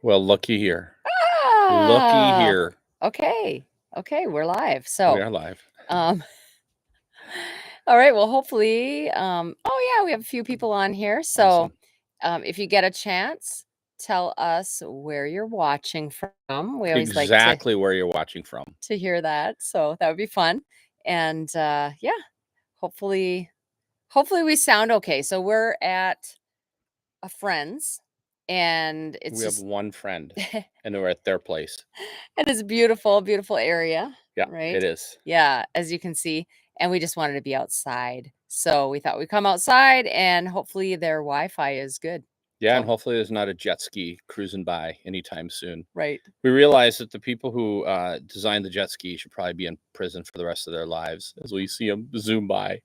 Well, looky here. Looky Ah, here. okay. Okay, we're live. We So, are live. um, all right. Well, hopefully, oh yeah, we have a few people on here. So, Awesome. if you get a chance, tell us where you're watching from. We always like Exactly where you're watching from. to hear that. So that would be fun. And yeah, hopefully, hopefully we sound okay. So we're at a friend's, and it's We have just one friend, and we're at their place. and it's a beautiful, beautiful area, Yeah, right? it is. Yeah, as you can see. And we just wanted to be outside. So we thought we'd come outside and hopefully their Wi-Fi is good. Yeah, and So, hopefully there's not a jet ski cruising by anytime soon. right. We realize that the people who designed the jet ski should probably be in prison for the rest of their lives as we see them zoom by.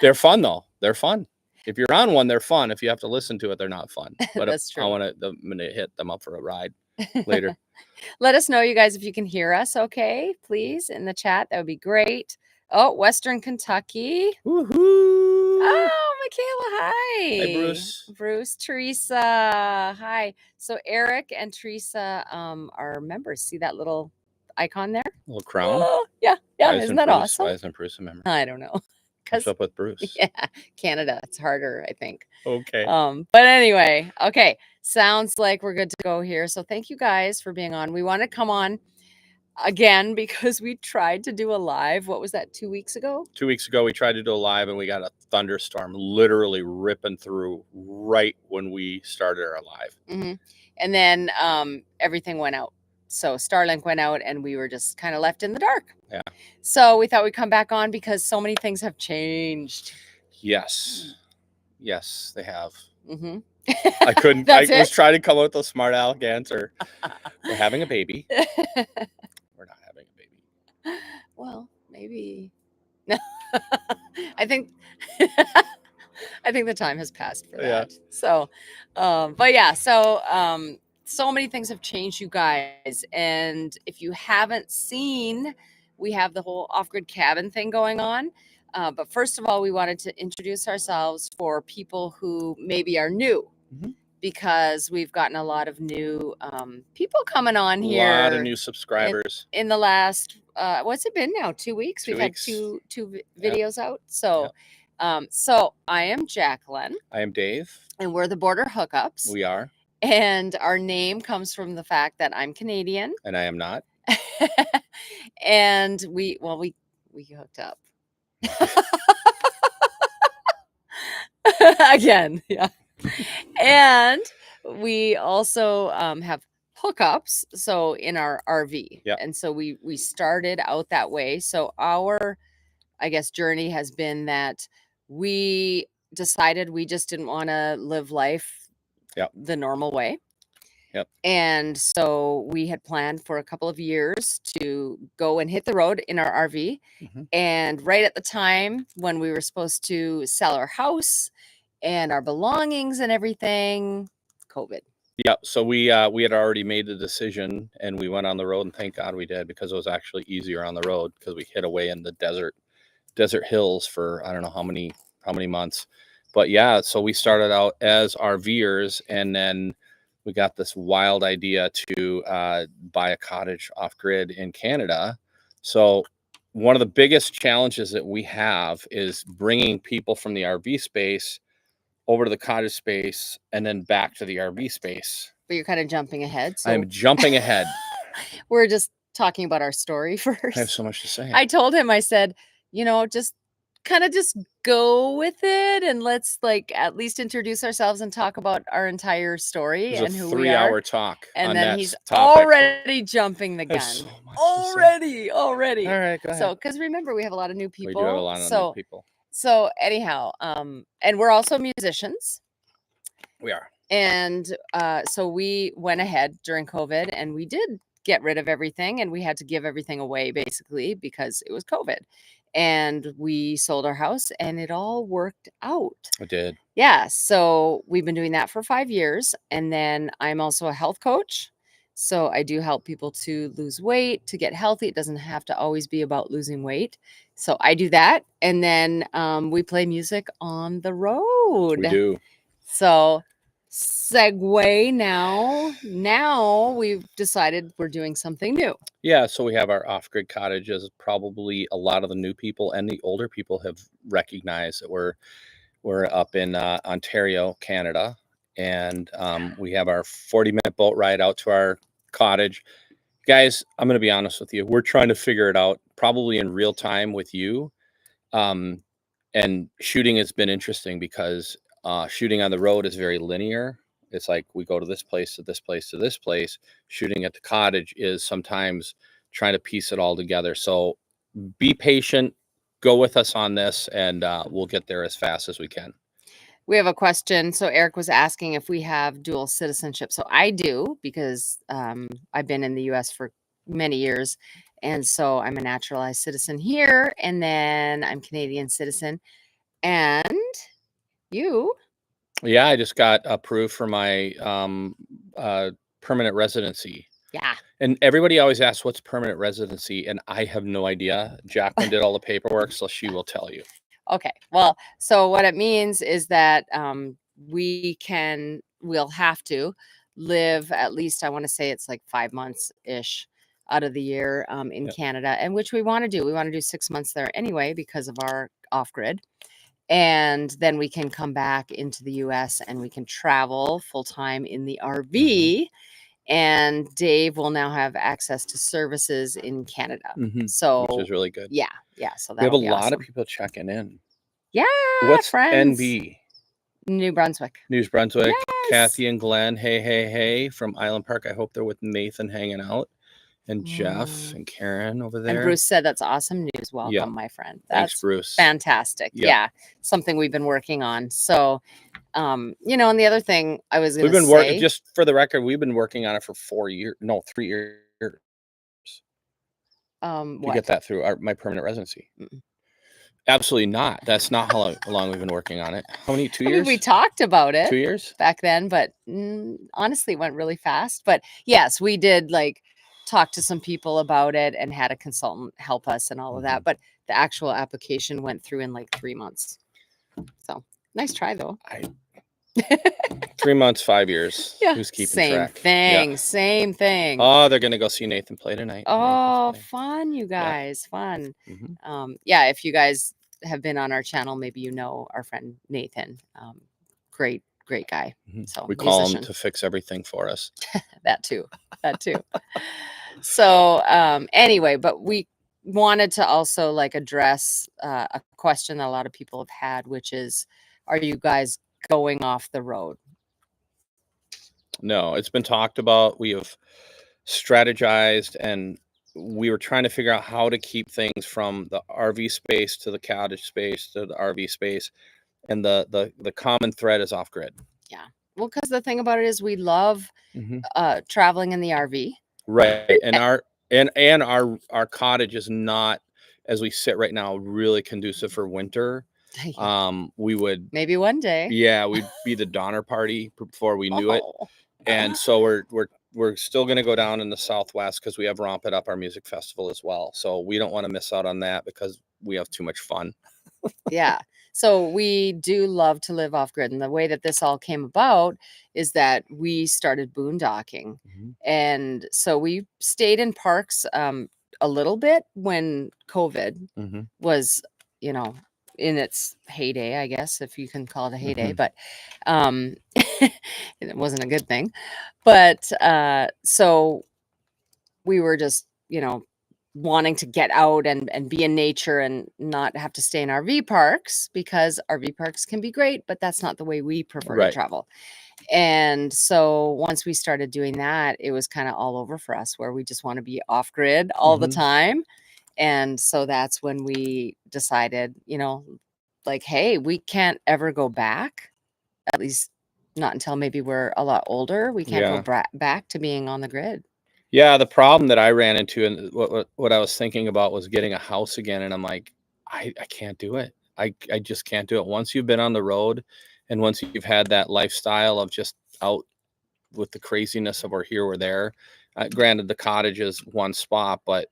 They're fun, though. They're fun. If you're on one, they're fun. If you have to listen to it, they're not fun. But That's true. I'm gonna hit them up for a ride later. Let us know, you guys, if you can hear us okay, please, in the chat. That would be great. Oh, Western Kentucky. Woohoo! Oh, Michaela, hi. Hi, Bruce. Bruce, Teresa, hi. So Eric and Teresa are members. See that little icon there? Little crown. Oh, yeah, yeah. Isn't that awesome? Why isn't Bruce a member? I don't know. What's up with Bruce? Yeah, Canada, it's harder, I think. Okay. But anyway, okay. Sounds like we're good to go here. So thank you guys for being on. We want to come on again because we tried to do a live. What was that, 2 weeks ago? 2 weeks ago, we tried to do a live, and we got a thunderstorm literally ripping through right when we started our live. Mm-hmm. And then everything went out. So Starlink went out and we were just kind of left in the dark. Yeah. So we thought we'd come back on because so many things have changed. Yes. Yes, they have. Mm-hmm. I couldn't. I was trying to come up with a smart aleck answer. We're having a baby. We're not having a baby. Well, maybe. No. I think the time has passed for that. Yeah. So, but yeah, so many things have changed, you guys. And if you haven't seen, we have the whole off-grid cabin thing going on. But first of all, we wanted to introduce ourselves for people who maybe are new, because we've gotten a lot of new people coming on here. A lot of new subscribers. In the last, what's it been now? 2 weeks? We've had two videos out. So, so I am Jacqueline. I am Dave. And we're the Border Hookups. We are. And our name comes from the fact that I'm Canadian. And I am not. And we hooked up. Again, yeah. And we also have hookups, so in our RV. Yep. And so we started out that way. So our, I guess, journey has been that we decided we just didn't want to live life the normal way. Yep. And so we had planned for a couple of years to go and hit the road in our RV. And right at the time when we were supposed to sell our house and our belongings and everything, COVID. Yeah, so we had already made the decision, and we went on the road, and thank God we did, because it was actually easier on the road because we hid away in the desert hills for I don't know how many months. But yeah, so we started out as RVers, and then we got this wild idea to buy a cottage off grid in Canada. So one of the biggest challenges that we have is bringing people from the RV space over to the cottage space and then back to the RV space. But you're kind of jumping ahead. So I'm jumping ahead. We're just talking about our story first. I have so much to say. I told him, I said, just go with it, and let's at least introduce ourselves and talk about our entire story and who we are. 3-hour talk. And then he's topic. Already jumping the gun. So already. All right, go ahead. So, because remember, we have a lot of new people. We do have a lot of new people. So anyhow, and we're also musicians. We are. And so we went ahead during COVID and we did get rid of everything, and we had to give everything away basically because it was COVID. And we sold our house and it all worked out. It did. Yeah. So we've been doing that for 5 years. And then I'm also a health coach. So I do help people to lose weight, to get healthy. It doesn't have to always be about losing weight. So I do that. And then we play music on the road. We do. So segue now we've decided we're doing something new. Yeah, so we have our off-grid cottages. Probably a lot of the new people and the older people have recognized that we're up in Ontario, Canada, and we have our 40-minute boat ride out to our cottage. Guys, I'm going to be honest with you. We're trying to figure it out probably in real time with you. And shooting has been interesting because shooting on the road is very linear. It's like we go to this place, to this place, to this place. Shooting at the cottage is sometimes trying to piece it all together. So be patient, go with us on this, and we'll get there as fast as we can. We have a question. So Eric was asking if we have dual citizenship. So I do, because I've been in the US for many years. And so I'm a naturalized citizen here, and then I'm Canadian citizen. And you? Yeah, I just got approved for my permanent residency. Yeah. And everybody always asks, what's permanent residency? And I have no idea. Jacqueline did all the paperwork, so she will tell you. Okay. Well, so what it means is that we'll have to live at least, I want to say it's like 5 months ish out of the year in Canada, and which we want to do. We want to do 6 months there anyway because of our off grid. And then we can come back into the US and we can travel full time in the RV. And Dave will now have access to services in Canada. So, which is really good. Yeah. So we have a lot awesome. of people checking in. Yeah. What's friends? NB? New Brunswick. New Brunswick. Yes. Kathy and Glenn. Hey from Island Park. I hope they're with Nathan hanging out. And Jeff and Karen over there. And Bruce said that's awesome news. Welcome, my friend. That's Thanks, Bruce. Fantastic. Yeah. Something we've been working on. So, and the other thing I was going to say. We've been working, just for the record, we've been working on it for 3 years. To get that through my permanent residency. Absolutely not. That's not how long we've been working on it. How many? 2 years? I mean, we talked about it 2 years back then, but honestly, it went really fast. But yes, we did talk to some people about it and had a consultant help us and all of that. But the actual application went through in 3 months. So nice try though. 3 months, 5 years. Yeah. Who's keeping same track? Thing. Same thing. Oh, they're gonna go see Nathan play tonight. Oh, fun, you guys. Fun. If you guys have been on our channel, maybe you know our friend Nathan. Great guy. So we call him to fix everything for us. That too. So anyway, but we wanted to also address a question that a lot of people have had, which is, are you guys going off the road? No, it's been talked about. We have strategized, and we were trying to figure out how to keep things from the RV space to the cottage space to the RV space, and the common thread is off grid. Yeah, well, because the thing about it is we love traveling in the RV, right? And our cottage is not, as we sit right now, really conducive for winter. We would maybe one day. Yeah, we'd be the Donner Party before we knew it. And so we're still going to go down in the Southwest because we have Romp It Up, our music festival as well. So we don't want to miss out on that because we have too much fun. Yeah. So we do love to live off grid. And the way that this all came about is that we started boondocking. And so we stayed in parks a little bit when COVID was, in its heyday, I guess, if you can call it a heyday, but it wasn't a good thing. But so we were just, wanting to get out and be in nature and not have to stay in RV parks, because RV parks can be great, but that's not the way we prefer to travel. And so once we started doing that, it was kind of all over for us, where we just want to be off grid all the time. And so that's when we decided, hey, we can't ever go back, at least not until maybe we're a lot older. We can't go back to being on the grid. Yeah, the problem that I ran into, and what I was thinking about, was getting a house again. And I'm like, I can't do it. I just can't do it. Once you've been on the road, and once you've had that lifestyle of just out with the craziness of we're here, we're there. Granted, the cottage is one spot, but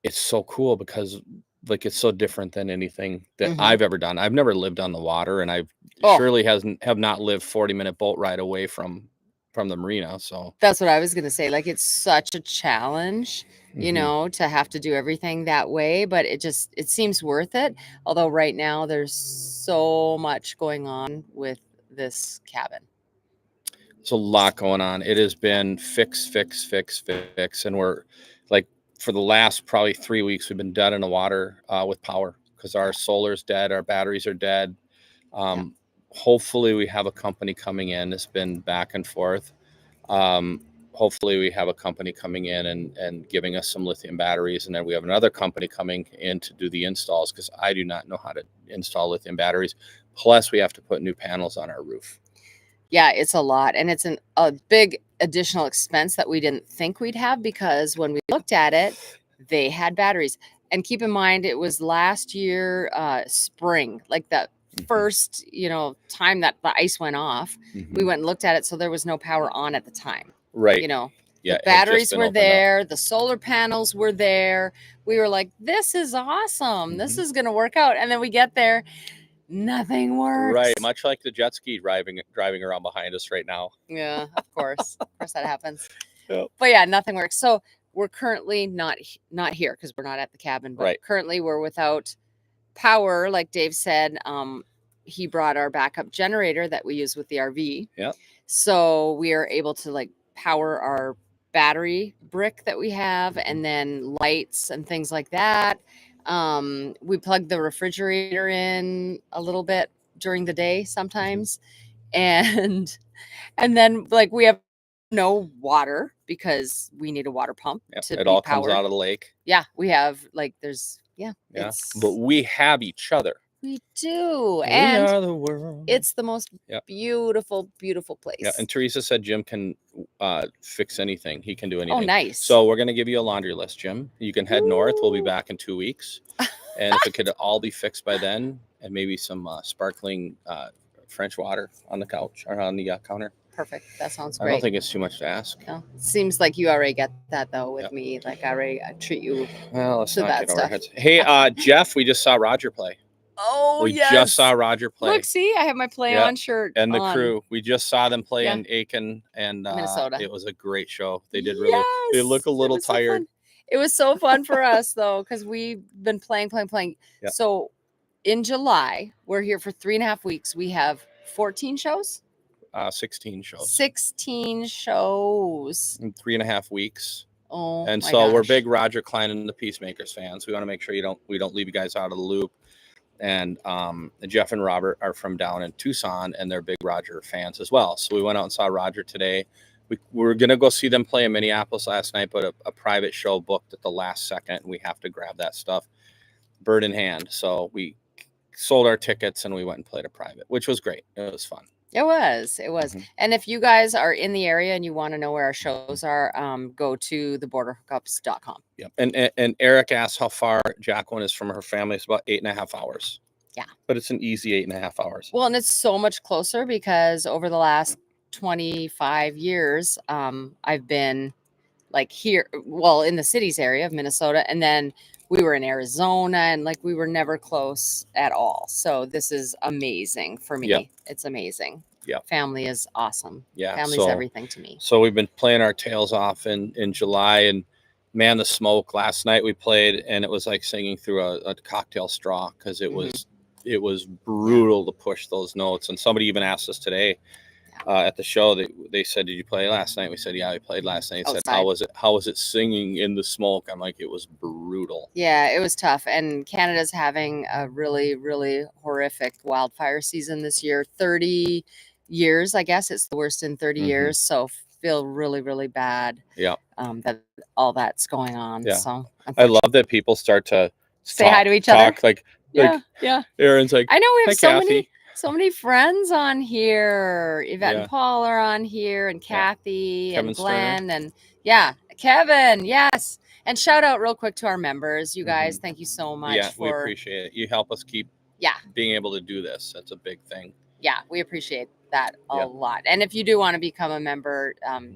it's so cool because like it's so different than anything that Mhm. I've ever done. I've never lived on the water, and I've Oh. surely have not lived 40-minute boat ride away from the marina. So That's what I was gonna say. Like, it's such a challenge, you Mhm. know, to have to do everything that way, but it seems worth it. Although right now there's so much going on with this cabin. There's a lot going on. It has been fix, fix, fix, fix, and we're like for the last probably 3 weeks we've been dead in the water with power because our Yeah. solar's dead, our batteries are dead. Yeah. Hopefully we have a company coming in. It's been back and forth. Um, hopefully we have a company coming in and giving us some lithium batteries, and then we have another company coming in to do the installs because I do not know how to install lithium batteries. Plus we have to put new panels on our roof. Yeah, it's a lot, and it's a big additional expense that we didn't think we'd have because when we looked at it, they had batteries. And keep in mind, it was last year, spring, like the first, time that the ice went off. We went and looked at it, so there was no power on at the time. Right. You know, Yeah, the batteries were there, the solar panels were there. We were like, this is awesome. This is going to work out. And then we get there, nothing works. Right, much like the jet ski driving around behind us right now. Yeah, of course. Of course that happens. Yep. But yeah, nothing works. So we're currently not here because we're not at the cabin, but currently we're without power. Like Dave said, he brought our backup generator that we use with the RV. Yeah. So we are able to like power our battery brick that we have and then lights and things like that. We plug the refrigerator in a little bit during the day sometimes. And then like we have no water because we need a water pump to it be all powered. comes out of the lake. Yeah, we have like there's but we have each other. We do. We and are the world. It's the most beautiful place. Yeah, and Teresa said Jim can fix anything. He can do anything. Oh, nice. So we're going to give you a laundry list, Jim. You can head north. We'll be back in 2 weeks. And if it could all be fixed by then, and maybe some sparkling French water on the couch or on the counter. Perfect. That sounds great. I don't think it's too much to ask. No. It seems like you already get that though with me. Like I treat you let's to not that get stuff. our heads. Hey, Jeff, we just saw Roger play. Oh, we just saw Roger play. Look, see, I have my play on shirt. And the crew. We just saw them play in Aiken and Minnesota. It was a great show. They did really. They look a little tired. So it was so fun for us though, because we've been playing. Yeah. So in July, we're here for 3.5 weeks. We have 14 shows. 16 shows. 16 shows. In 3.5 weeks. Oh, and so we're big Roger Klein and the Peacemakers fans. We want to make sure we don't leave you guys out of the loop. And Jeff and Robert are from down in Tucson, and they're big Roger fans as well. So we went out and saw Roger today. We were going to go see them play in Minneapolis last night, but a private show booked at the last second, and we have to grab that stuff bird in hand. So we sold our tickets, and we went and played a private, which was great. It was fun. It was. And if you guys are in the area and you want to know where our shows are, go to theborderhookups.com. Yep. And Eric asked how far Jacqueline is from her family. It's about 8.5 hours. Yeah. But it's an easy 8.5 hours. Well, and it's so much closer because over the last 25 years, I've been like here, well, in the cities area of Minnesota, and then we were in Arizona, and like we were never close at all. So this is amazing for me. Yep. It's amazing. Yeah. Family is awesome. Yeah. Family's everything to me. So we've been playing our tails off in July, and man, the smoke. Last night we played, and it was like singing through a cocktail straw because it was brutal to push those notes. And somebody even asked us today at the show, they said, "Did you play last night?" We said, "Yeah, we played last night." Said, "How was it? How was it singing in the smoke?" I'm like, "It was brutal." Yeah, it was tough. And Canada's having a really, really horrific wildfire season this year. 30 years, I guess it's the worst in 30 years. So feel really, really bad. Yeah. That all that's going on. Yeah. So I love that people start to say hi to each other. Like Aaron's like, I know we have Kathy. so many friends on here. Yvette and Paul are on here, and Kathy and Glenn and Kevin. Yes. And shout out real quick to our members. You guys, thank you so much. Yeah, we appreciate it. You help us keep being able to do this. That's a big thing. Yeah, we appreciate that a lot. And if you do want to become a member,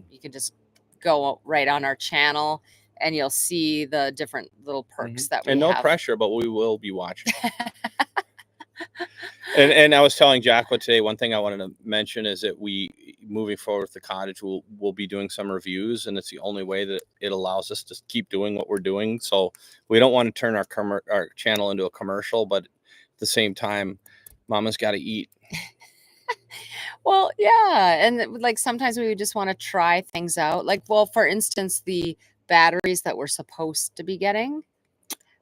you can just go right on our channel and you'll see the different little perks that we and no have. pressure, but we will be watching. And I was telling Jacqueline today, one thing I wanted to mention is that moving forward with the cottage, we'll be doing some reviews, and it's the only way that it allows us to keep doing what we're doing. So we don't want to turn our channel into a commercial, but at the same time, Mama's got to eat. Well, yeah, and like sometimes we just want to try things out. Like, well, for instance, the batteries that we're supposed to be getting,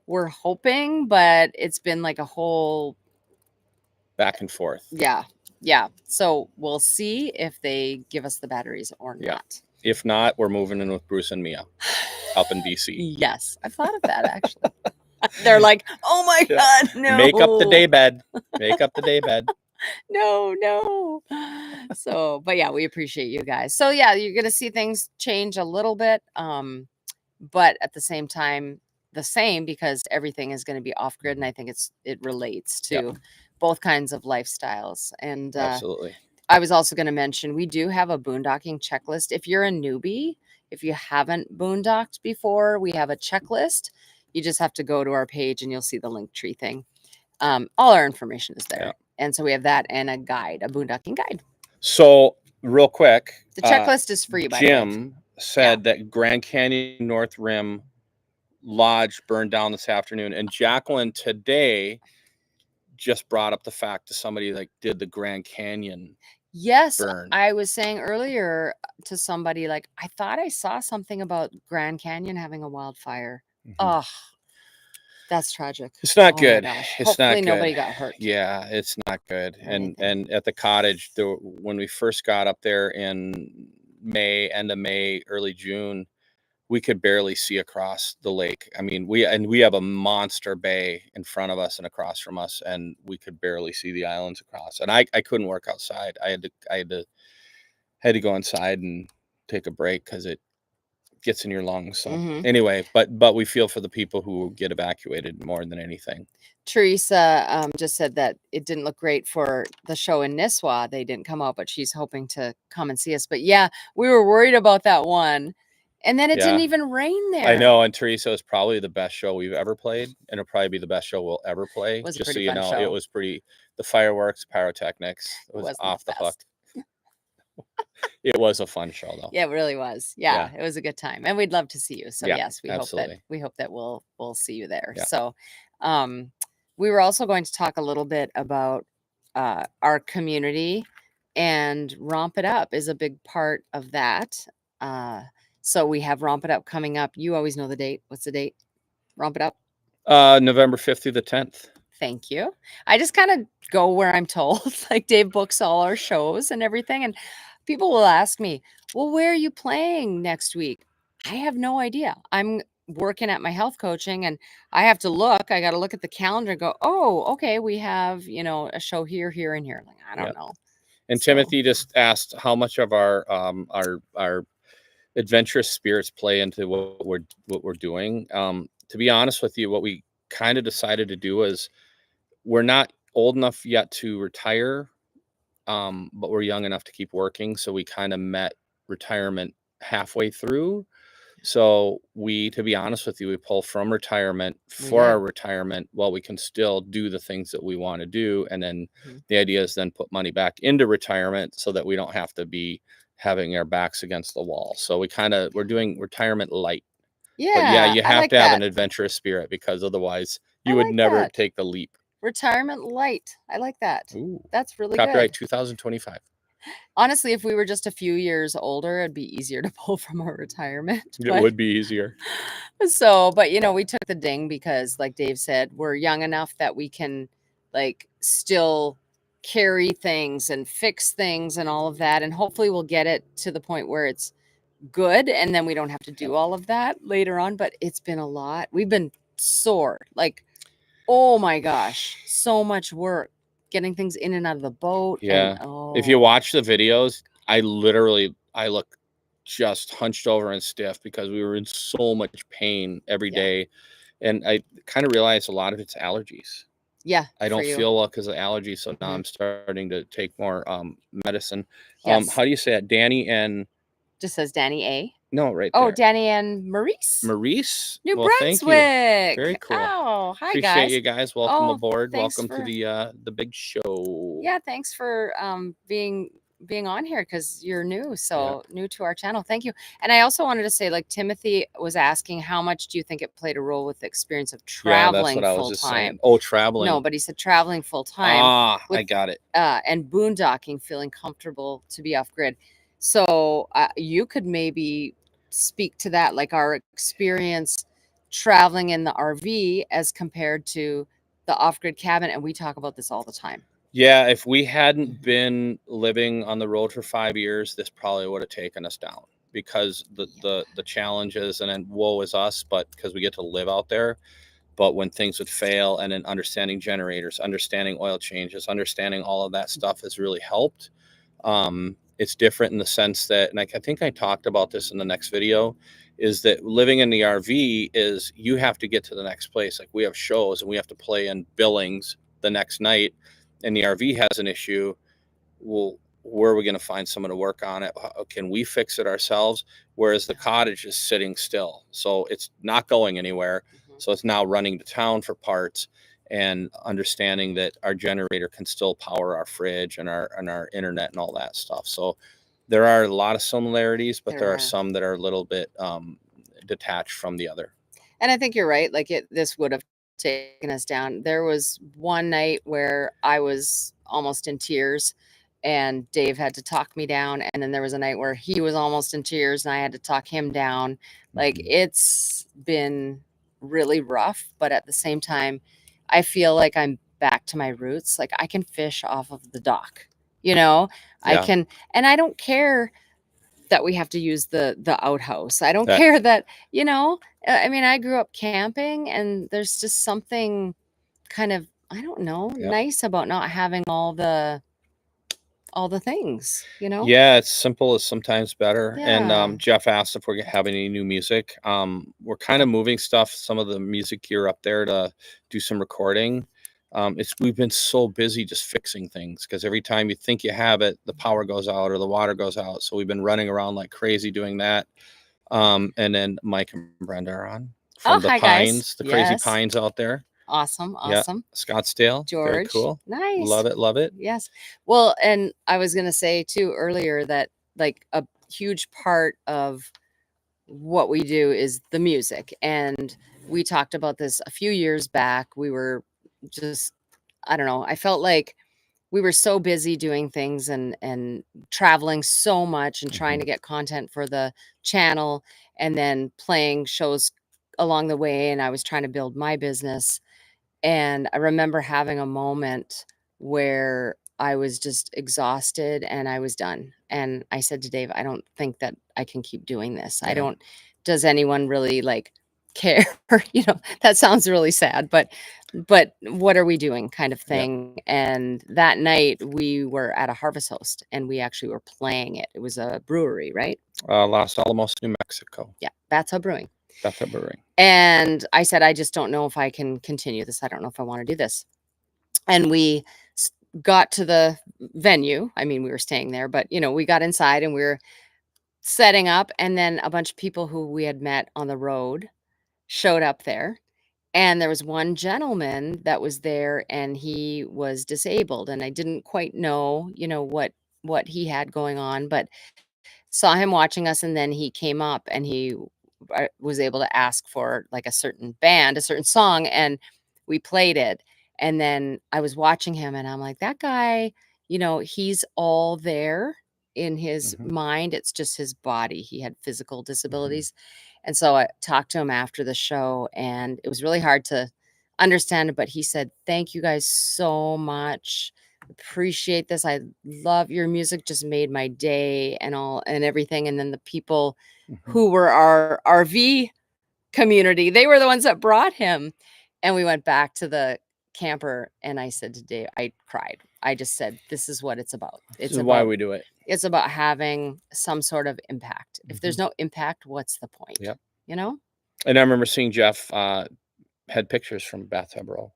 we're hoping, but it's been like a whole back and forth. Yeah. So we'll see if they give us the batteries or not. If not, we're moving in with Bruce and Mia up in BC. Yes, I've thought of that actually. They're like, oh my God, no. Make up the day bed. Make up the day bed. No. So, but yeah, we appreciate you guys. So yeah, you're going to see things change a little bit. But at the same time, the same, because everything is going to be off grid. And I think it relates to both kinds of lifestyles. And absolutely. I was also going to mention, we do have a boondocking checklist. If you're a newbie, if you haven't boondocked before, we have a checklist. You just have to go to our page and you'll see the Linktree thing. All our information is there. And so we have that and a guide, a boondocking guide. So real quick, the checklist is free. By Jim said that Grand Canyon North Rim Lodge burned down this afternoon, and Jacqueline today just brought up the fact to somebody like, did the Grand Canyon burn? I was saying earlier to somebody, like, I thought I saw something about Grand Canyon having a wildfire. Oh, that's tragic. It's not good. It's Hopefully not good. Nobody got hurt. Yeah, it's not good. And at the cottage, when we first got up there in end of May, early June, we could barely see across the lake. I mean, we have a monster bay in front of us and across from us, and we could barely see the islands across. And I couldn't work outside. I had to go inside and take a break because it gets in your lungs. So anyway, but we feel for the people who get evacuated more than anything. Teresa just said that it didn't look great for the show in Nisswa. They didn't come out, but she's hoping to come and see us. But yeah, we were worried about that one. And then it didn't even rain there. I know. And Teresa, is probably the best show we've ever played. And it'll probably be the best show we'll ever play. Just so you know, it was pretty, the fireworks, pyrotechnics, it was off the hook. It was a fun show though. Yeah, it really was. Yeah, it was a good time. And we'd love to see you. So yes, we hope that we'll see you there. Yeah. So we were also going to talk a little bit about our community, and Romp It Up is a big part of that. So we have Romp It Up coming up. You always know the date. What's the date? Romp It Up? November 5th through the 10th. Thank you. I just kind of go where I'm told. Like, Dave books all our shows and everything. And people will ask me, well, where are you playing next week? I have no idea. I'm working at my health coaching, and I have to look. I got to look at the calendar and go, oh, okay, we have, a show here, here, and here. Like, I don't know. And Timothy just asked how much of our adventurous spirits play into what we're doing. To be honest with you, what we kind of decided to do is, we're not old enough yet to retire, but we're young enough to keep working. So we kind of met retirement halfway through. So to be honest with you, we pull from retirement for our retirement while we can still do the things that we want to do. And then the idea is then put money back into retirement so that we don't have to be having our backs against the wall. So we're doing retirement light. Yeah. But yeah, you have to have an adventurous spirit, because otherwise you would never take the leap. Retirement light. I like that. Ooh, that's really copyright good. 2025. Honestly, if we were just a few years older, it'd be easier to pull from our retirement. It would be easier. So, but we took the ding because, like Dave said, we're young enough that we can still carry things and fix things and all of that. And hopefully we'll get it to the point where it's good, and then we don't have to do all of that later on. But it's been a lot. We've been sore. Oh my gosh, so much work getting things in and out of the boat. Yeah. If you watch the videos, I look just hunched over and stiff because we were in so much pain every day. And I kind of realized a lot of it's allergies. Yeah. I don't feel well because of allergies. So now I'm starting to take more medicine. Yes. How do you say it? Danny and... Just says Danny A. No, right Oh, there. Danny and Maurice? Maurice? New Well, thank you. Brunswick. Very cool. Oh, hi Appreciate guys. you guys. Welcome Oh, aboard. thanks Welcome to for the big show. yeah, thanks for being on here because you're new, so new to our channel. Thank you. And I also wanted to say, like Timothy was asking, how much do you think it played a role with the experience of Yeah, that's traveling what I was full just time? saying. Oh, traveling. No, but he said traveling full time Ah, I with got it. and boondocking, feeling comfortable to be off grid. So you could maybe speak to that, like our experience traveling in the RV as compared to the off grid cabin. And we talk about this all the time. Yeah, if we hadn't been living on the road for 5 years, this probably would have taken us down because the challenges, and then woe is us, but because we get to live out there. But when things would fail, and then understanding generators, understanding oil changes, understanding all of that stuff has really helped. It's different in the sense that, and I think I talked about this in the next video, is that living in the RV is you have to get to the next place. Like we have shows and we have to play in Billings the next night, and the RV has an issue. Well, where are we going to find someone to work on it? Can we fix it ourselves? Whereas the cottage is sitting still, so it's not going anywhere. So it's now running to town for parts, and understanding that our generator can still power our fridge and our internet and all that stuff. So there are a lot of similarities, but there are some that are a little bit detached from the other. And I think you're right. Like this would have taken us down. There was one night where I was almost in tears and Dave had to talk me down. And then there was a night where he was almost in tears and I had to talk him down. Like it's been really rough, but at the same time, I feel like I'm back to my roots. Like I can fish off of the dock, I can, and I don't care that we have to use the outhouse. I don't care that, I mean, I grew up camping and there's just something kind of, I don't know, nice about not having all the things, Yeah, it's simple is sometimes better. Yeah. And Jeff asked if we're having any new music. We're kind of moving some of the music gear up there to do some recording. We've been so busy just fixing things because every time you think you have it, the power goes out or the water goes out. So we've been running around like crazy doing that. And then Mike and Brenda are on from the hi, Pines, guys. the crazy Yes. Pines out there. Awesome. Yeah, Awesome. Scottsdale. Very George. cool. Nice. Love it. Love it. Yes. Well, and I was going to say too earlier that like a huge part of what we do is the music. And we talked about this a few years back. We were just, I don't know, I felt like we were so busy doing things and traveling so much and trying to get content for the channel and then playing shows along the way. And I was trying to build my business. And I remember having a moment where I was just exhausted and I was done. And I said to Dave, I don't think that I can keep doing this. I don't, does anyone really like care? That sounds really sad, but what are we doing kind of thing. And that night we were at a Harvest Host and we actually were playing it. It was a brewery, right? Los Alamos, New Mexico. Yeah, that's a brewing. That's a brewing. And I said, I just don't know if I can continue this. I don't know if I want to do this. And we got to the venue. I mean, we were staying there, but we got inside and we were setting up. And then a bunch of people who we had met on the road showed up there. And there was one gentleman that was there and he was disabled. And I didn't quite know, what he had going on, but saw him watching us. And then he came up and he was able to ask for like a certain band, a certain song, and we played it. And then I was watching him and I'm like, that guy, he's all there in his mind. It's just his body. He had physical disabilities. And so I talked to him after the show and it was really hard to understand it, but he said, thank you guys so much. Appreciate this. I love your music, just made my day and all and everything. And then the people who were our RV community, they were the ones that brought him. And we went back to the camper and I said to Dave, I cried. I just said, this is what it's about. This is why we do it. It's about having some sort of impact. If there's no impact, what's the point? Yep. And I remember seeing Jeff had pictures from Bathtub Row.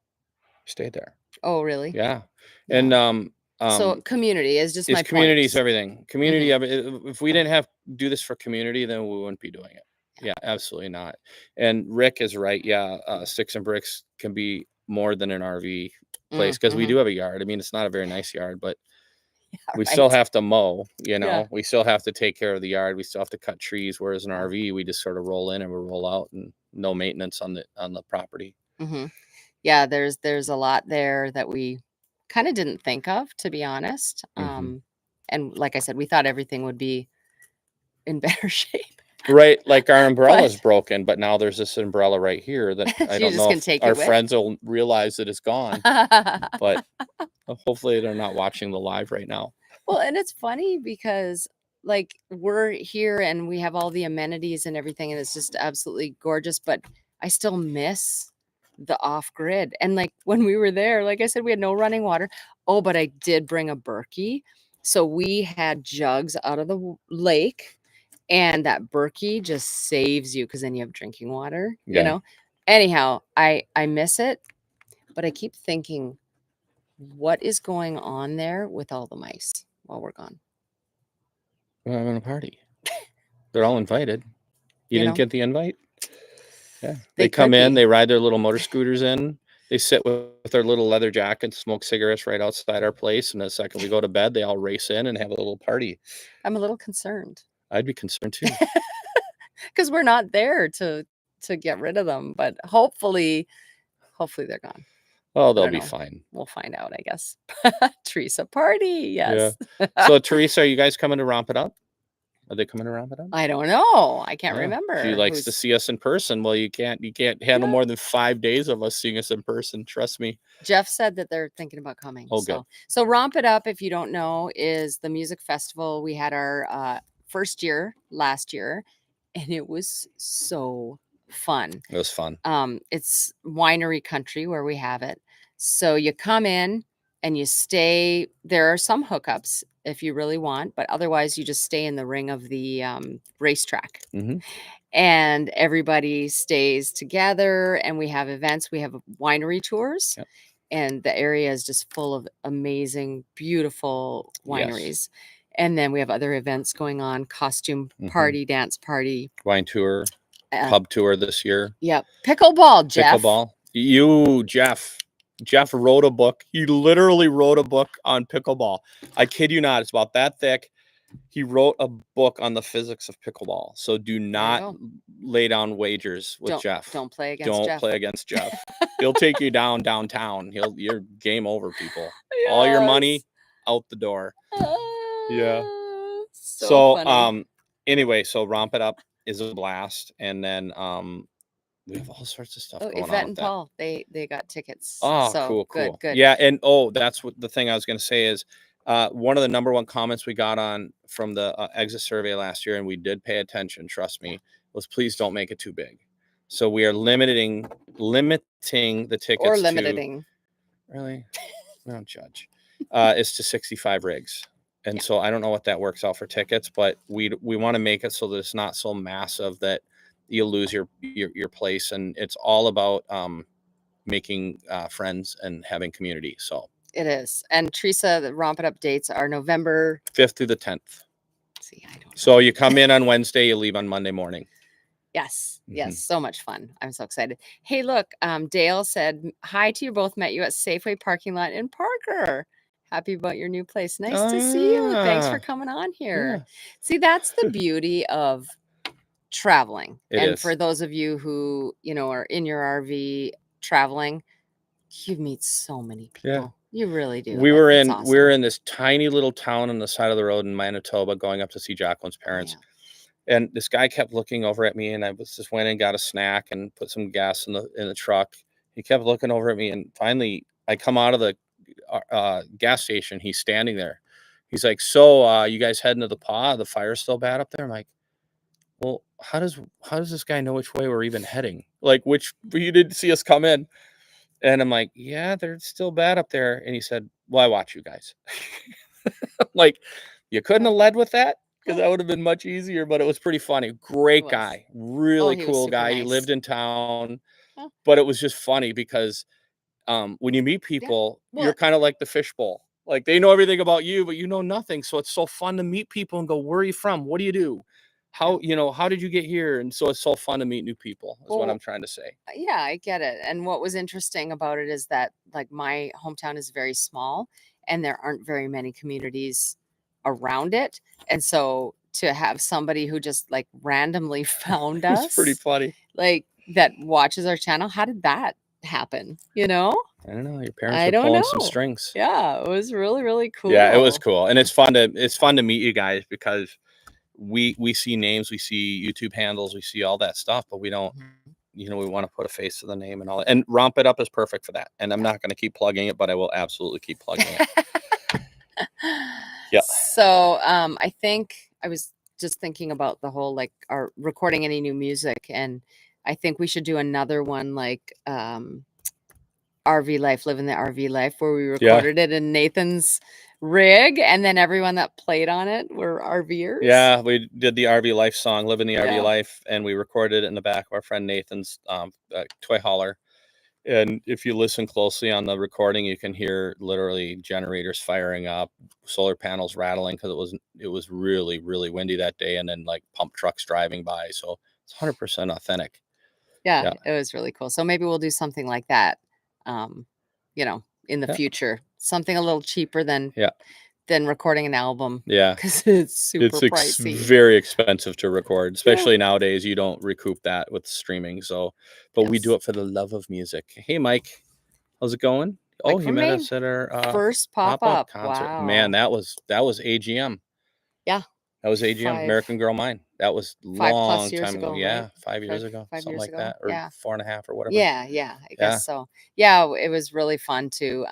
Stayed there. Oh, really? Yeah. And So community is just my community point. is everything. Community. If we didn't do this for community, then we wouldn't be doing it. Yeah, absolutely not. And Rick is right. Yeah, sticks and bricks can be more than an RV place because we do have a yard. I mean, it's not a very nice yard, but we still have to mow. You know, we still have to take care of the yard. We still have to cut trees. Whereas an RV, we just sort of roll in and we roll out, and no maintenance on the property. Yeah, there's a lot there that we kind of didn't think of, to be honest. And like I said, we thought everything would be in better shape. Right, like our umbrella's broken, but now there's this umbrella right here that I don't know if our friends will realize that it's gone. But hopefully they're not watching the live right now. Well, and it's funny because like we're here and we have all the amenities and everything, and it's just absolutely gorgeous, but I still miss the off grid. And like when we were there, like I said, we had no running water. Oh, but I did bring a Berkey. So we had jugs out of the lake, and that Berkey just saves you because then you have drinking water, you know? Anyhow, I miss it, but I keep thinking, what is going on there with all the mice while we're gone? We're having a party. They're all invited. You didn't get the invite? Yeah. They come in, they ride their little motor scooters in. They sit with their little leather jackets, smoke cigarettes right outside our place. And the second we go to bed, they all race in and have a little party. I'm a little concerned. I'd be concerned too. Because we're not there to get rid of them. But hopefully they're gone. Oh, they'll be fine. We'll find out, I guess. Teresa party, yes. Yeah. So, Teresa, are you guys coming to Romp It Up? Are they coming to Romp It Up? I don't know. I can't remember. She likes to see us in person. Well, you can't handle more than 5 days of us seeing us in person. Trust me. Jeff said that they're thinking about coming. Oh, good. So Romp It Up, if you don't know, is the music festival. We had our first year last year, and it was so fun. It was fun. It's winery country where we have it. So you come in and you stay. There are some hookups if you really want, but otherwise you just stay in the ring of the racetrack. And everybody stays together, and we have events. We have winery tours, and the area is just full of amazing, beautiful wineries. And then we have other events going on: costume party, dance party, wine tour, pub tour this year. Yep. Pickleball, Jeff. Pickleball. Jeff wrote a book. He literally wrote a book on pickleball. I kid you not. It's about that thick. He wrote a book on the physics of pickleball. So do not lay down wagers with Jeff. Don't play against Jeff. He'll take you downtown. You're game over, people. Yes. All your money out the door. Yeah. So anyway, so Romp It Up is a blast. And then we have all sorts of stuff going on. Yvette and Paul, they got tickets. Oh, so cool. Good. Yeah, and that's what the thing I was going to say is one of the number one comments we got from the exit survey last year, and we did pay attention, trust me, was please don't make it too big. So we are limiting the tickets really, we don't judge. Is to 65 rigs. And so I don't know what that works out for tickets, but we want to make it so that it's not so massive that you'll lose your place. And it's all about making friends and having community. So it is. And Teresa, the Romp It Up dates are November 5th through the 10th. See, I don't know. So you come in on Wednesday, you leave on Monday morning. Yes. Yes. So much fun. I'm so excited. Hey, look, Dale said, hi to you both. Met you at Safeway parking lot in Parker. Happy about your new place. Nice to see you. Thanks for coming on here. Yeah. See, that's the beauty of traveling. For those of you who, are in your RV traveling, you meet so many people. Yeah. You really do. We were in this tiny little town on the side of the road in Manitoba going up to see Jacqueline's parents. Yeah. And this guy kept looking over at me, and I just went and got a snack and put some gas in the truck. He kept looking over at me, and finally I come out of the gas station. He's standing there. He's like, so you guys heading to the PA? The fire's still bad up there? I'm like, well, how does this guy know which way we're even heading? Like, you didn't see us come in. And I'm like, yeah, they're still bad up there. And he said, well, I watch you guys. Like, you couldn't have led with that, because that would have been much easier, but it was pretty funny. Great guy, really cool guy. Nice. He lived in town, but it was just funny because when you meet people, you're kind of like the fishbowl. Like they know everything about you, but you know nothing. So it's so fun to meet people and go, where are you from? What do you do? How, how did you get here? And so it's so fun to meet new people is what I'm trying to say. Yeah, I get it. And what was interesting about it is that like my hometown is very small and there aren't very many communities around it. And so to have somebody who just like randomly found us, It's pretty funny. Like that watches our channel. How did that happen? I don't know. Your parents were pulling some strings. Yeah, it was really, really cool. Yeah, it was cool. And it's fun to meet you guys because we see names, we see YouTube handles, we see all that stuff, but we don't, we want to put a face to the name and all that. And Romp It Up is perfect for that. And I'm not going to keep plugging it, but I will absolutely keep plugging it. Yeah. So I think I was just thinking about the whole like our recording any new music, and I think we should do another one like RV life, living the RV life, where we recorded it in Nathan's rig, and then everyone that played on it were RVers. Yeah, we did the RV life song, living the RV life, and we recorded it in the back of our friend Nathan's toy hauler. And if you listen closely on the recording, you can hear literally generators firing up, solar panels rattling because it was really, really windy that day, and then like pump trucks driving by. So it's 100% authentic. Yeah, it was really cool. So maybe we'll do something like that, in the future. Something a little cheaper than recording an album. Yeah, because it's super pricey. Very expensive to record, especially nowadays. You don't recoup that with streaming. So, but we do it for the love of music. Hey, Mike, how's it going? Mike he met us at our first pop-up concert. Wow. Man, that was AGM. Yeah. That was AGM, American Girl Mine. That was long years time ago. Yeah, right? 5 years ago, 5 something years like ago. that, or 4.5 or whatever. Yeah, I guess so. Yeah, it was really fun to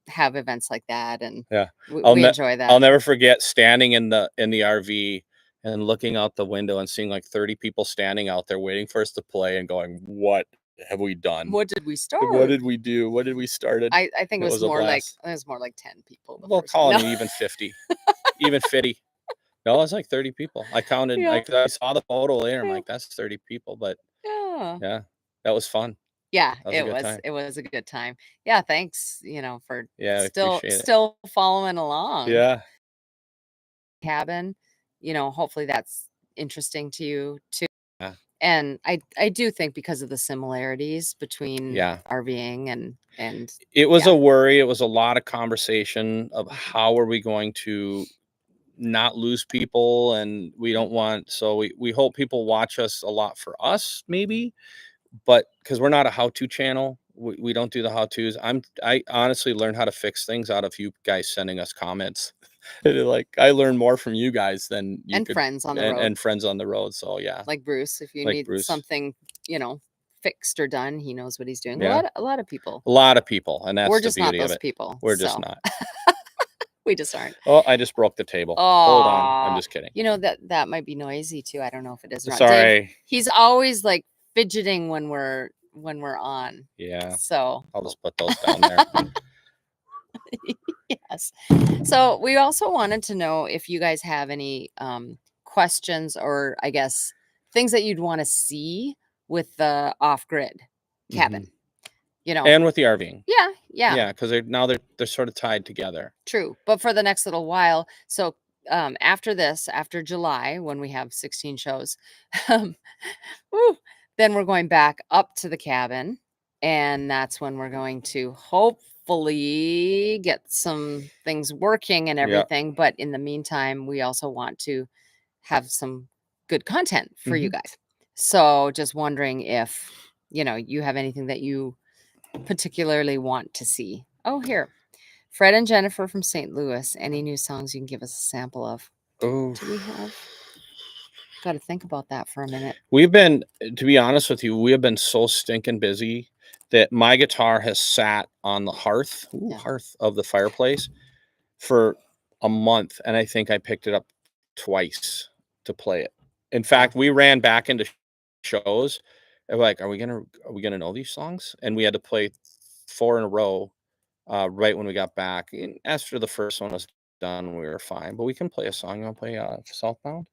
have events like that, and we enjoy that. I'll never forget standing in the RV and looking out the window and seeing like 30 people standing out there waiting for us to play and going, "What have we done? What did we start? What did we do? What did we started?" I think it was more like 10 people. We'll call them even 50, even 50. No, it's like 30 people. I counted. I saw the photo later. I'm like, that's 30 people. But yeah, that was fun. Yeah, it was a good time. Yeah, thanks, for still following along. Yeah. Cabin, hopefully that's interesting to you too. Yeah. And I do think because of the similarities between RVing and it was a worry. It was a lot of conversation of how are we going to not lose people, and we don't want, so we hope people watch us a lot for us maybe, but because we're not a how-to channel, we don't do the how-tos. I honestly learned how to fix things out of you guys sending us comments. Like I learned more from you guys than you and friends on the road. And friends on the road. So yeah, like Bruce, if you need something fixed or done, he knows what he's doing. A lot of people, and that's we're just the beauty not those of it. people. We're just not. We just aren't. Oh, I just broke the table. Hold on. I'm just kidding. That might be noisy too. I don't know if it is or not. Sorry. Dave, he's always like fidgeting when we're on. Yeah. So I'll just put those down there. Yes. So we also wanted to know if you guys have any questions, or I guess things that you'd want to see with the off-grid cabin. And with the RVing. Yeah, because they're sort of tied together. True, but for the next little while. So after July, when we have 16 shows, then we're going back up to the cabin, and that's when we're going to hopefully get some things working and everything. But in the meantime, we also want to have some good content for you guys. So just wondering if you have anything that you particularly want to see. Oh, here, Fred and Jennifer from St. Louis. Any new songs you can give us a sample of? Oh, do we have? Got to think about that for a minute. We've been, to be honest with you, we have been so stinking busy that my guitar has sat on the hearth of the fireplace for a month, and I think I picked it up twice to play it. In fact, we ran back into shows. And we're like, are we gonna know these songs? And we had to play 4 in a row right when we got back. And after the first one was done, we were fine. But we can play a song. You want to play Southbound?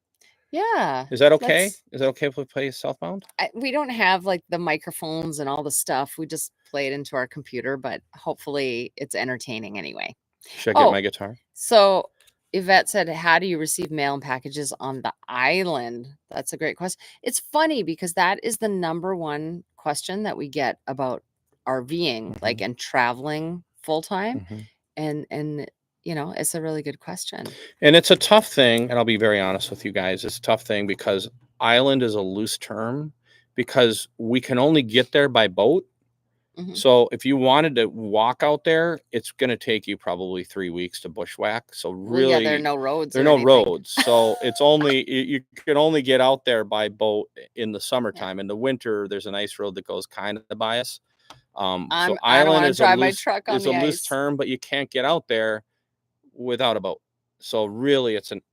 Yeah. Is that okay? Is that okay if we play Southbound? We don't have like the microphones and all the stuff. We just play it into our computer, but hopefully it's entertaining anyway. Should I get my guitar? So Yvette said, how do you receive mail and packages on the island? That's a great question. It's funny because that is the number one question that we get about RVing, like, and traveling full time. And it's a really good question. And it's a tough thing, and I'll be very honest with you guys. It's a tough thing because island is a loose term because we can only get there by boat. So if you wanted to walk out there, it's going to take you probably 3 weeks to bushwhack. So really, there are no roads. There are no roads. So it's only you can only get out there by boat in the summertime. In the winter, there's an ice road that goes kind of by us. So island is a loose term, but you can't get out there without a boat. So really, it's an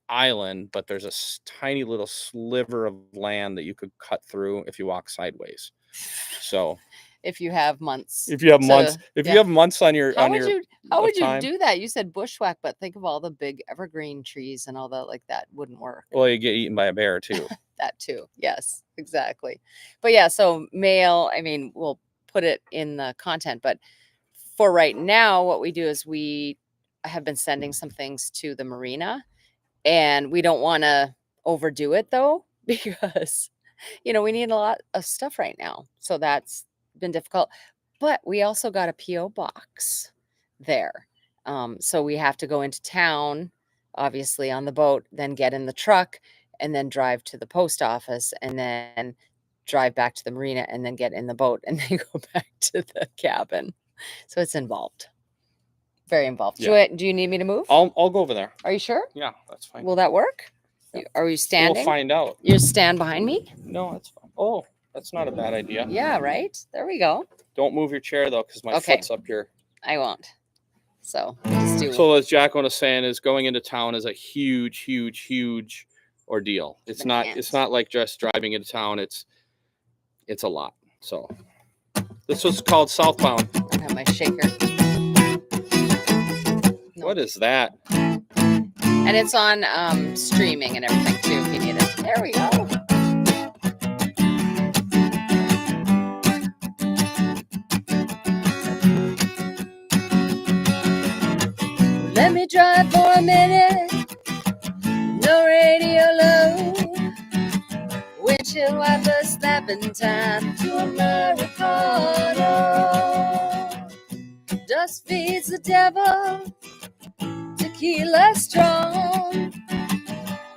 island, but there's a tiny little sliver of land that you could cut through if you walk sideways. So if you have months, you have months on your how would you do that? You said bushwhack, but think of all the big evergreen trees and all that, like that wouldn't work. Well, you get eaten by a bear too. That too. Yes, exactly. But yeah, so mail, I mean, we'll put it in the content, but for right now, what we do is we have been sending some things to the marina, and we don't want to overdo it though, because we need a lot of stuff right now. So that's been difficult. But we also got a P.O. box there. So we have to go into town, obviously on the boat, then get in the truck, and then drive to the post office, and then drive back to the marina, and then get in the boat, and then go back to the cabin. So it's involved. Very involved. Yeah. Do you need me to move? I'll go over there. Are you sure? Yeah, that's fine. Will that work? Yeah. Are you standing? We'll find out. You stand behind me? No, that's fine. Oh, that's not a bad idea. Yeah, right? There we go. Don't move your chair, though, because my foot's up here. I won't. So just do. So as Jacqueline was saying, is going into town is a huge, huge, huge ordeal. It's not like just driving into town. It's a lot. So this was called Southbound. I have my shaker. What is that? And it's on streaming and everything too, if you need it. There we go. Let me drive for a minute. No radio low. Windshield wiper slapping time to Americano. Dust feeds the devil. Tequila strong.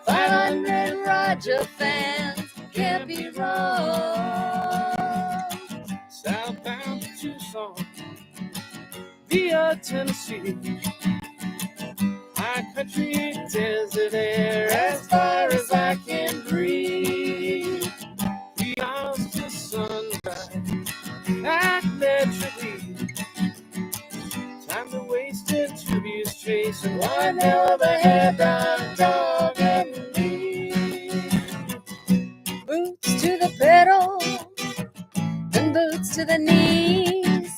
500 Roger fans can't be wrong. Southbound to Tucson via Tennessee. High country desert air as far as I can breathe. 3 hours to sunrise, not naturally. Time to waste in Tubia's chasing one hell of a head dog and me. Boots to the pedal and boots to the knees.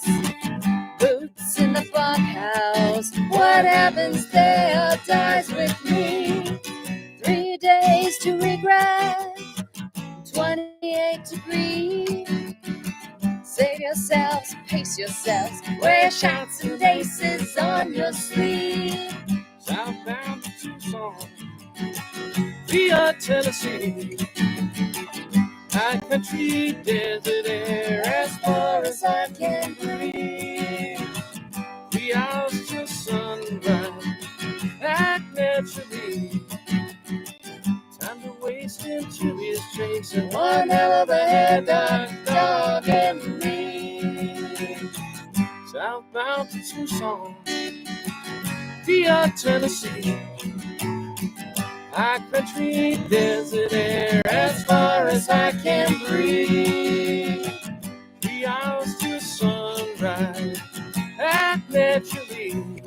Boots in the bunkhouse. What happens there dies with me. 3 days to regret. 28 degrees. Save yourselves, pace yourselves. Wear shots and aces on your sleeve. Southbound to Tucson via Tennessee. High country desert air as far as I can breathe. 3 hours to sunrise, act naturally. Time to waste into his chasing one hell of a head dog and me. Southbound to Tucson via Tennessee. High country desert air as far as I can breathe. 3 hours to sunrise, act naturally.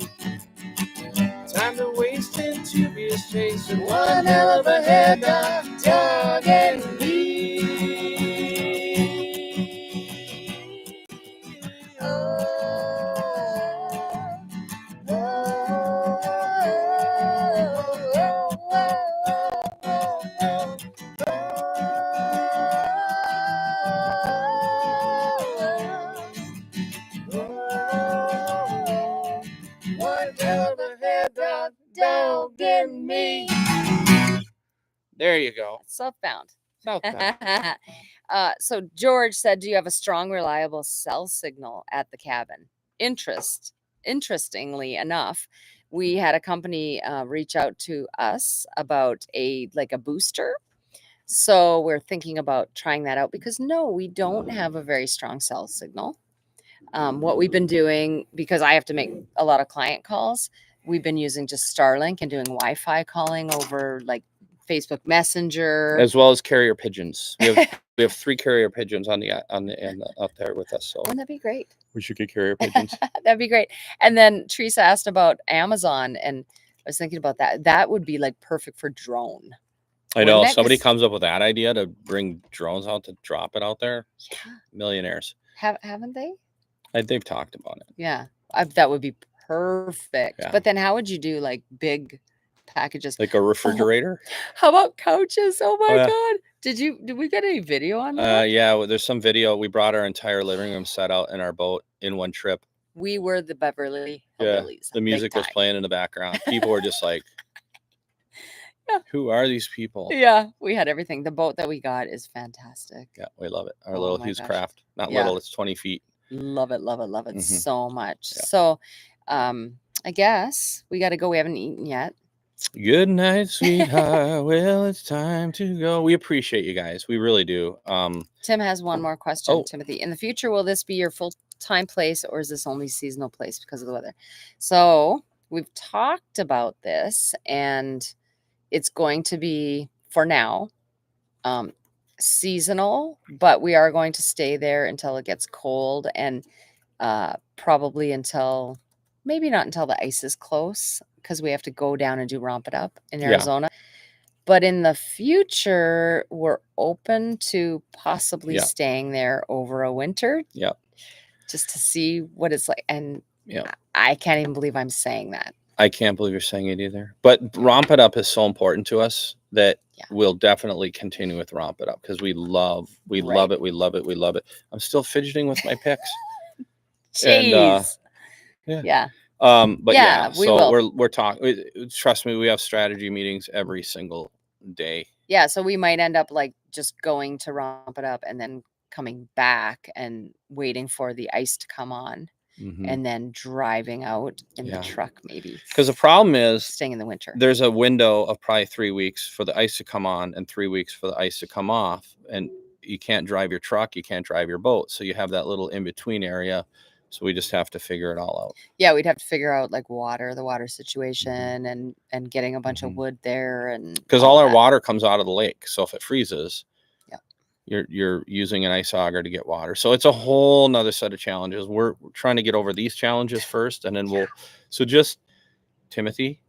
Time to waste into his chasing one hell of a head dog and me. There you go. Southbound. Southbound. So George said, do you have a strong, reliable cell signal at the cabin? Interestingly enough, we had a company reach out to us about a booster. So we're thinking about trying that out because no, we don't have a very strong cell signal. What we've been doing, because I have to make a lot of client calls, we've been using just Starlink and doing Wi-Fi calling over like Facebook Messenger, as well as carrier pigeons. We have 3 carrier pigeons on the out there with us. So wouldn't that be great? We should get carrier pigeons. That'd be great. And then Teresa asked about Amazon, and I was thinking about that. That would be like perfect for drone. I know somebody comes up with that idea to bring drones out to drop it out there. Yeah. Millionaires. Haven't they? They've talked about it. Yeah. That would be perfect. Yeah. But then how would you do like big packages? Like a refrigerator? Oh, how about couches? Oh my God. Did we get any video on that? Yeah, well, there's some video. We brought our entire living room set out in our boat in one trip. We were the Beverly Hillbillies. Yeah, the music was playing in the background. People were just like, yeah. Who are these people? Yeah, we had everything. The boat that we got is fantastic. Yeah, we love it. Our little Hughes craft. Not little, it's 20 feet. Love it, love it, love it so much. Yeah. So I guess we got to go. We haven't eaten yet. Good night, sweetheart. Well, it's time to go. We appreciate you guys. We really do. Tim has one more question, Timothy. In the future, will this be your full-time place or is this only seasonal place because of the weather? So we've talked about this and it's going to be, for now, seasonal, but we are going to stay there until it gets cold and probably until, maybe not until the ice is close, because we have to go down and do Romp It Up in Arizona. Yeah. But in the future, we're open to possibly staying there over a winter. Yeah. Just to see what it's like. And I can't even believe I'm saying that. I can't believe you're saying it either. But Romp It Up is so important to us that we'll definitely continue with Romp It Up because we love it. I'm still fidgeting with my picks. Jeez. And, yeah. But so we're talking. Trust me, we have strategy meetings every single day. Yeah, so we might end up like just going to Romp It Up and then coming back and waiting for the ice to come on, and then driving out in the truck maybe. Because the problem is staying in the winter. There's a window of probably 3 weeks for the ice to come on and 3 weeks for the ice to come off, and you can't drive your truck, you can't drive your boat, so you have that little in between area. So we just have to figure it all out. Yeah, we'd have to figure out like the water situation and getting a bunch of wood there, and because all our water comes out of the lake. So if it freezes, you're using an ice auger to get water. So it's a whole nother set of challenges. We're trying to get over these challenges first, and then we'll. So just Timothy,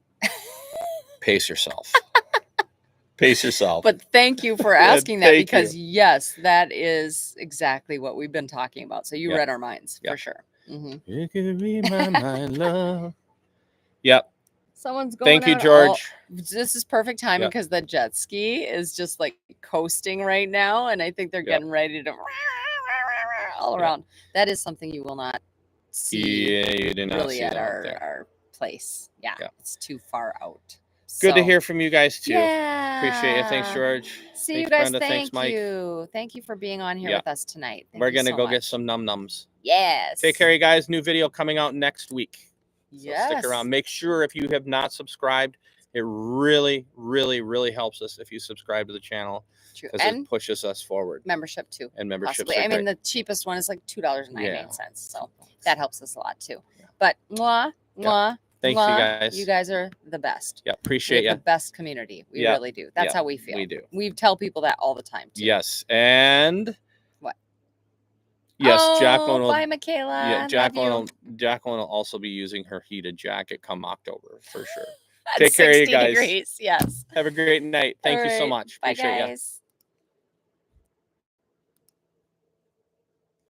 pace yourself. Pace yourself. But thank you for asking that because yes, that is exactly what we've been talking about. So you read our minds for sure. You could read my mind, love. Yep. Someone's going. Thank you, George. This is perfect timing because the jet ski is just like coasting right now, and I think they're getting ready to all around. That is something you will not see. Yeah, you did not really see at that our place. Yeah, it's too far out. Good to hear from you guys too. Yeah. Appreciate it. Thanks, George. See you guys. Thanks, Mike. Thank you for being on here with us tonight. We're gonna go get some num-nums. Yes. Take care, you guys. New video coming out next week. So yes. Stick around. Make sure if you have not subscribed, it really, really, really helps us if you subscribe to the channel because it pushes us forward. Membership too. And membership. I mean, the cheapest one is like $2.98. So that helps us a lot too. But mwah. Thanks, you guys. You guys are the best. Yeah, appreciate you. The best community. We really do. That's how we feel. We do. We tell people that all the time too. Yes, and what? Yes, Jacqueline will. Bye, Michaela. Yeah, Jacqueline will also be using her heated jacket come October for sure. Take care, you guys. 60 degrees. Yes. Have a great night. Thank you so much. Bye, Appreciate guys.